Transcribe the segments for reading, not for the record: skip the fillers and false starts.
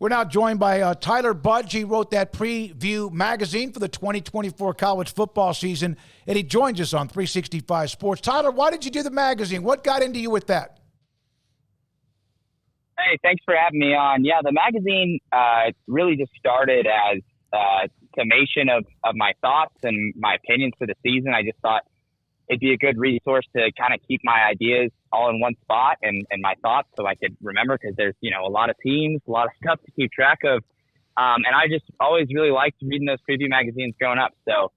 We're now joined by Tyler Budge. He wrote that preview magazine for the 2024 college football season, and he joins us on 365 Sports. Tyler, why did you do the magazine? What got into you with that? Hey, thanks for having me on. Yeah, the magazine really just started as a summation of my thoughts and my opinions for the season. I just thought it'd be a good resource to kind of keep my ideas all in one spot and my thoughts so I could remember, because there's, a lot of teams, a lot of stuff to keep track of. And I just always really liked reading those preview magazines growing up. So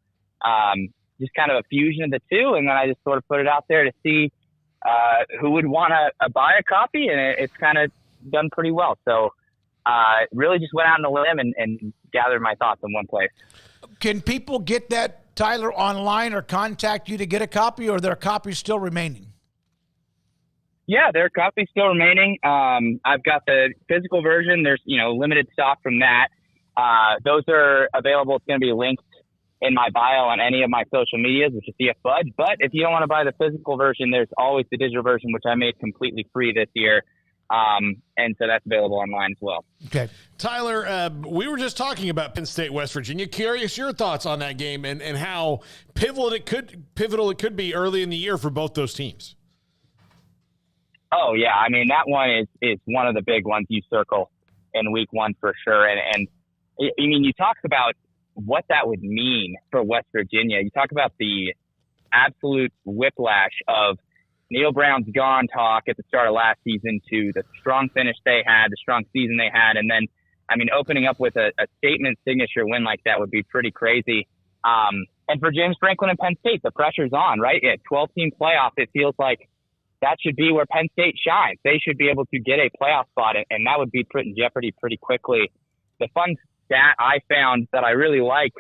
just kind of a fusion of the two. And then I just sort of put it out there to see who would want to buy a copy. And it's kind of done pretty well. So really just went out on a limb and gathered my thoughts in one place. Can people get that, Tyler, online or contact you to get a copy, or are there copies still remaining? Yeah, there are copies still remaining. I've got the physical version. There's, limited stock from that. Those are available. It's going to be linked in my bio on any of my social medias, which is CF Budge. But if you don't want to buy the physical version, there's always the digital version, which I made completely free this year. And so that's available online as well. Okay. Tyler, we were just talking about Penn State, West Virginia. Curious your thoughts on that game and how pivotal it could be early in the year for both those teams. Oh, yeah. I mean, that one is one of the big ones you circle in week one for sure. And I mean, you talk about what that would mean for West Virginia. You talk about the absolute whiplash of Neil Brown's gone talk at the start of last season to the strong finish they had, the strong season they had. And then, I mean, opening up with a statement signature win like that would be pretty crazy. And for James Franklin and Penn State, the pressure's on, right? At 12-team playoff, it feels like that should be where Penn State shines. They should be able to get a playoff spot, and that would be put in jeopardy pretty quickly. The fun stat I found that I really like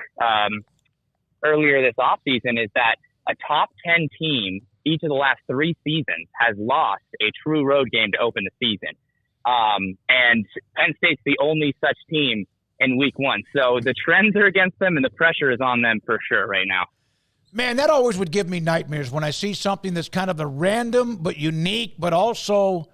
earlier this offseason is that a top 10 team each of the last 3 seasons has lost a true road game to open the season. And Penn State's the only such team in week one. So the trends are against them and the pressure is on them for sure right now. Man, that always would give me nightmares when I see something that's kind of a random but unique but also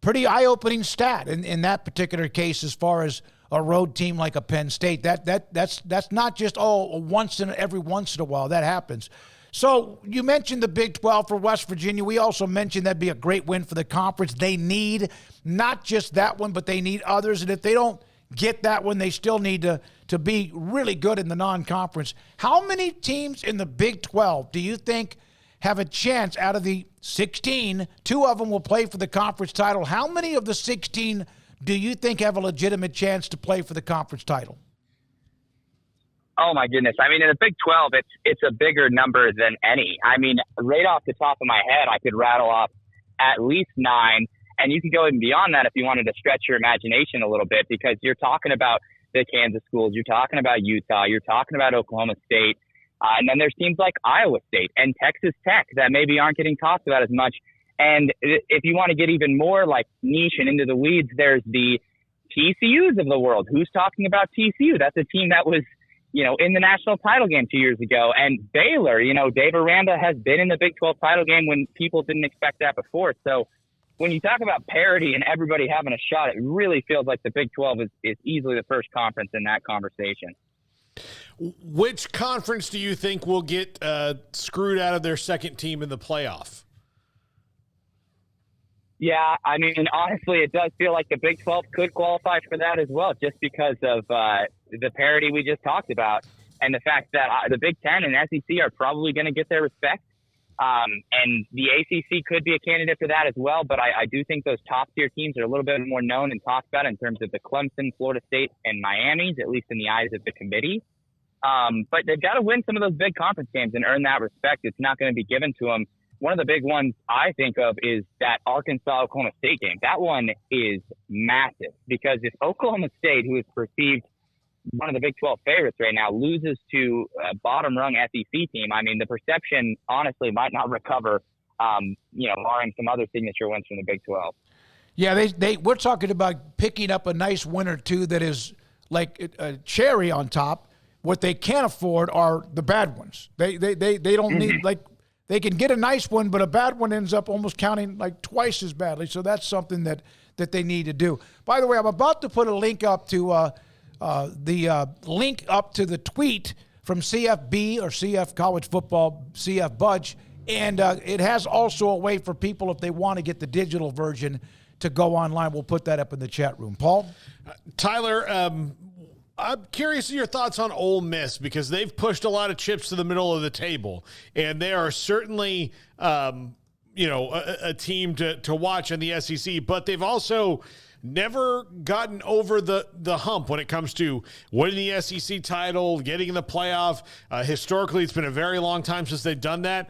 pretty eye-opening stat in that particular case as far as a road team like a Penn State. That's not just, every once in a while that happens. So you mentioned the Big 12 for West Virginia. We also mentioned that'd be a great win for the conference. They need not just that one, but they need others. And if they don't get that one, they still need to be really good in the non-conference. How many teams in the Big 12 do you think have a chance out of the 16? 2 of them will play for the conference title. How many of the 16 do you think have a legitimate chance to play for the conference title? Oh, my goodness. I mean, in the Big 12, it's a bigger number than any. I mean, right off the top of my head, I could rattle off at least 9. And you could go even beyond that if you wanted to stretch your imagination a little bit, because you're talking about the Kansas schools, you're talking about Utah, you're talking about Oklahoma State, and then there's teams like Iowa State and Texas Tech that maybe aren't getting talked about as much. And if you want to get even more like niche and into the weeds, there's the TCUs of the world. Who's talking about TCU? That's a team that was, in the national title game 2 years ago. And Baylor, Dave Aranda has been in the Big 12 title game when people didn't expect that before. So when you talk about parity and everybody having a shot, it really feels like the Big 12 is easily the first conference in that conversation. Which conference do you think will get screwed out of their second team in the playoff? Yeah, I mean, honestly, it does feel like the Big 12 could qualify for that as well, just because of the parity we just talked about and the fact that the Big 10 and SEC are probably going to get their respect. And the ACC could be a candidate for that as well. But I do think those top tier teams are a little bit more known and talked about in terms of the Clemson, Florida State, and Miami's, at least in the eyes of the committee. But they've got to win some of those big conference games and earn that respect. It's not going to be given to them. One of the big ones I think of is that Arkansas-Oklahoma State game. That one is massive because if Oklahoma State, who is perceived one of the Big 12 favorites right now, loses to a bottom-rung SEC team, I mean, the perception honestly might not recover, barring some other signature wins from the Big 12. Yeah, we're talking about picking up a nice win or two that is like a cherry on top. What they can't afford are the bad ones. They don't need, like they can get a nice one, but a bad one ends up almost counting like twice as badly. So that's something that they need to do. By the way, I'm about to put a link up to the tweet from CFB or CF College Football, CF Budge, and it has also a way for people, if they want to get the digital version, to go online. We'll put that up in the chat room. Paul? Tyler, I'm curious of your thoughts on Ole Miss, because they've pushed a lot of chips to the middle of the table, and they are certainly, a team to watch in the SEC, but they've also never gotten over the hump when it comes to winning the SEC title, getting in the playoff. Historically, it's been a very long time since they've done that.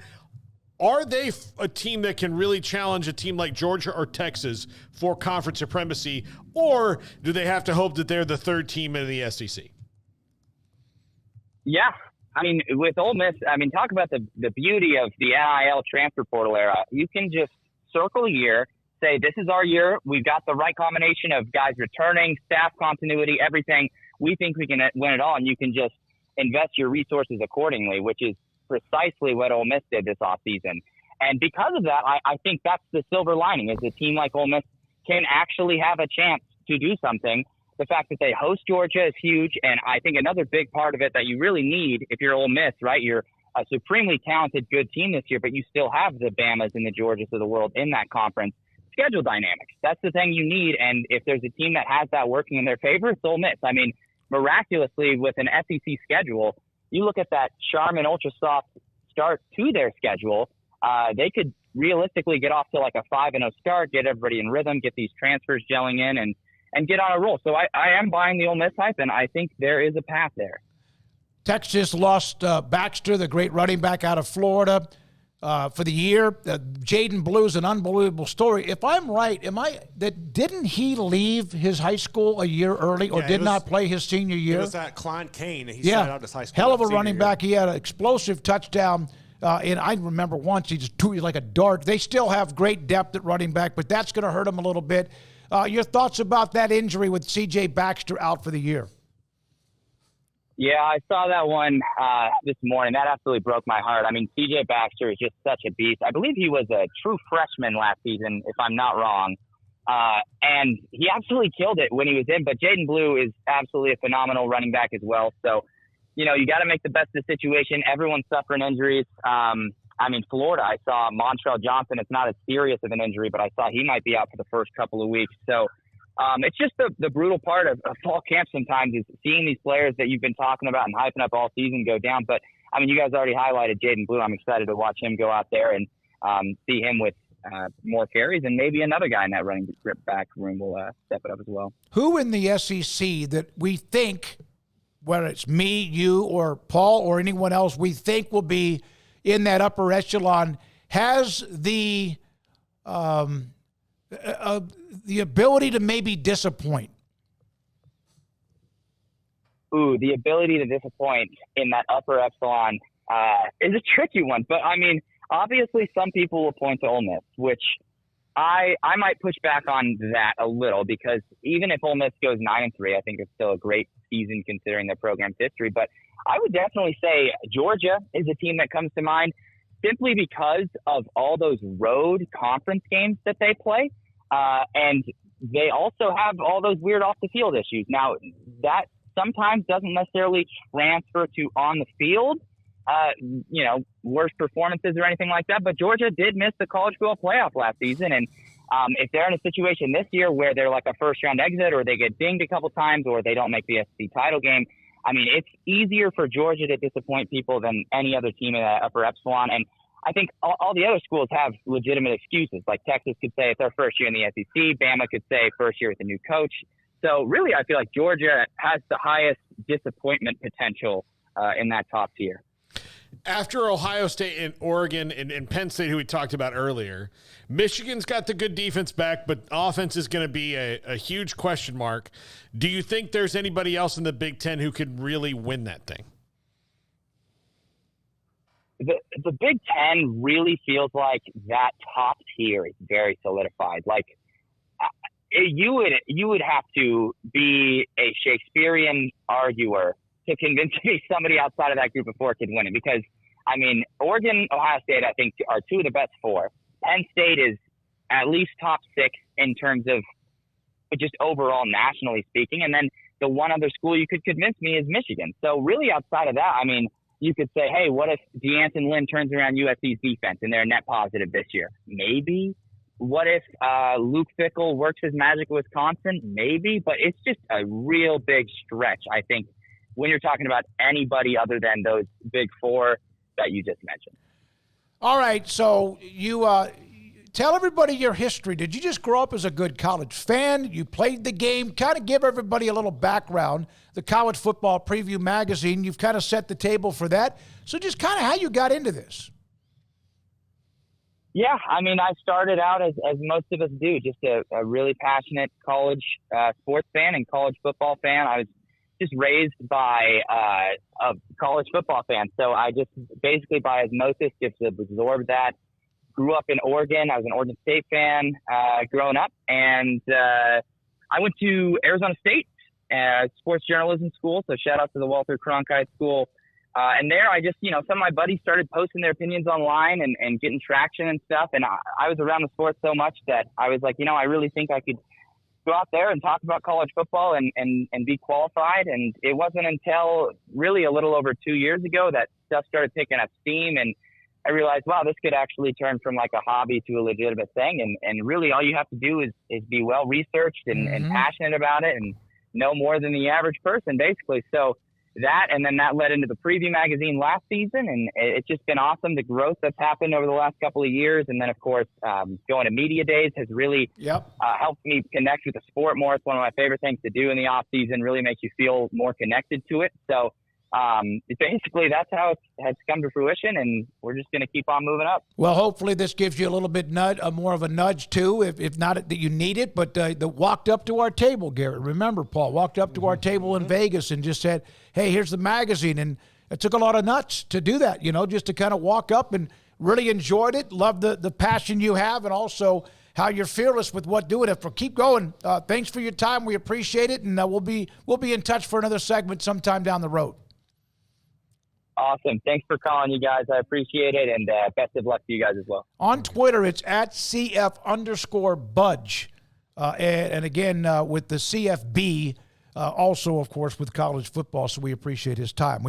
Are they a team that can really challenge a team like Georgia or Texas for conference supremacy, or do they have to hope that they're the third team in the SEC? Yeah. I mean, with Ole Miss, talk about the beauty of the NIL transfer portal era. You can just circle a year, say, this is our year. We've got the right combination of guys returning, staff continuity, everything. We think we can win it all, and you can just invest your resources accordingly, which is precisely what Ole Miss did this offseason. And because of that, I think that's the silver lining, is a team like Ole Miss can actually have a chance to do something. The fact that they host Georgia is huge, and I think another big part of it that you really need if you're Ole Miss, right? You're a supremely talented, good team this year, but you still have the Bamas and the Georgias of the world in that conference. Schedule dynamics. That's the thing you need, and if there's a team that has that working in their favor, it's Ole Miss. I mean, miraculously, with an SEC schedule, you look at that Charmin Ultra Soft start to their schedule, they could realistically get off to like a 5-0 start, get everybody in rhythm, get these transfers gelling in, and get on a roll. So I am buying the Ole Miss hype, and I think there is a path there. Texas lost Baxter, the great running back out of Florida, for the year. Jaden Blue's an unbelievable story. If I'm right, didn't he leave his high school a year early, or did not play his senior year? It was at Klein Kane. He started out his high school. Hell of a running back. He had an explosive touchdown. And I remember once he just threw like a dart. They still have great depth at running back, but that's going to hurt him a little bit. Your thoughts about that injury with C.J. Baxter out for the year? Yeah, I saw that one this morning. That absolutely broke my heart. I mean, C.J. Baxter is just such a beast. I believe he was a true freshman last season, if I'm not wrong. And he absolutely killed it when he was in. But Jaden Blue is absolutely a phenomenal running back as well. So, you got to make the best of the situation. Everyone's suffering injuries. Florida, I saw Montrell Johnson. It's not as serious of an injury, but I saw he might be out for the first couple of weeks. So, it's just the brutal part of fall camp sometimes, is seeing these players that you've been talking about and hyping up all season go down. But, you guys already highlighted Jaden Blue. I'm excited to watch him go out there and see him with more carries, and maybe another guy in that running back room will step it up as well. Who in the SEC that we think, whether it's me, you, or Paul, or anyone else, we think will be in that upper echelon, has the ability to maybe disappoint? The ability to disappoint in that upper echelon is a tricky one. But, obviously some people will point to Ole Miss, which I might push back on that a little, because even if Ole Miss goes 9-3, I think it's still a great season considering their program's history. But I would definitely say Georgia is a team that comes to mind, simply because of all those road conference games that they play. And they also have all those weird off-the-field issues. Now, that sometimes doesn't necessarily transfer to on the field, worse performances or anything like that. But Georgia did miss the college football playoff last season. And if they're in a situation this year where they're like a first-round exit, or they get dinged a couple times, or they don't make the SEC title game, it's easier for Georgia to disappoint people than any other team in that upper epsilon. And I think all the other schools have legitimate excuses. Like Texas could say it's their first year in the SEC. Bama could say first year with a new coach. So really, I feel like Georgia has the highest disappointment potential in that top tier. After Ohio State and Oregon and Penn State, who we talked about earlier, Michigan's got the good defense back, but offense is going to be a huge question mark. Do you think there's anybody else in the Big Ten who could really win that thing? The Big Ten really feels like that top tier is very solidified. Like you would have to be a Shakespearean arguer to convince me somebody outside of that group of four could win it, because I mean, Oregon, Ohio State, I think, are two of the best four. Penn State is at least top six in terms of just overall nationally speaking. And then the one other school you could convince me is Michigan. So really outside of that, I mean, you could say, hey, what if D'Anton Lynn turns around USC's defense and they're net positive this year? Maybe. What if Luke Fickell works his magic with Wisconsin? Maybe. But it's just a real big stretch, I think, when you're talking about anybody other than those big four that you just mentioned. All right, so you tell everybody your history. Did you just grow up as a good college fan? You played the game. Kind of give everybody a little background. The College Football Preview magazine, you've kind of set the table for that. So just kind of how you got into this. Yeah, I mean, I started out as most of us do, just a really passionate college sports fan and college football fan. I was just raised by a college football fan. So I just basically by osmosis just absorbed that. Grew up in Oregon. I was an Oregon State fan growing up. And I went to Arizona State sports journalism school. So shout out to the Walter Cronkite School. And there I just, some of my buddies started posting their opinions online and getting traction and stuff. And I was around the sport so much that I was like, I really think I could go out there and talk about college football and be qualified. And it wasn't until really a little over 2 years ago that stuff started picking up steam. And I realized, wow, this could actually turn from like a hobby to a legitimate thing. And really all you have to do is be well researched and passionate about it and know more than the average person, basically. So that, and then that led into the Preview magazine last season. And it's just been awesome. The growth that's happened over the last couple of years. And then, of course, going to media days has really helped me connect with the sport more. It's one of my favorite things to do in the off season, really makes you feel more connected to it. So basically that's how it has come to fruition, and we're just going to keep on moving up. Well, hopefully this gives you a little bit more of a nudge too, if not that you need it, but walked up to our table, Garrett. Remember, Paul, walked up to our table in Vegas and just said, hey, here's the magazine. And it took a lot of nuts to do that, just to kind of walk up, and really enjoyed it. Love the passion you have, and also how you're fearless with what doing it. Keep going. Thanks for your time. We appreciate it. And we'll be in touch for another segment sometime down the road. Awesome. Thanks for calling, you guys. I appreciate it, and best of luck to you guys as well. On Twitter, it's at CF_Budge. And again, with the CFB, also, of course, with college football, so we appreciate his time.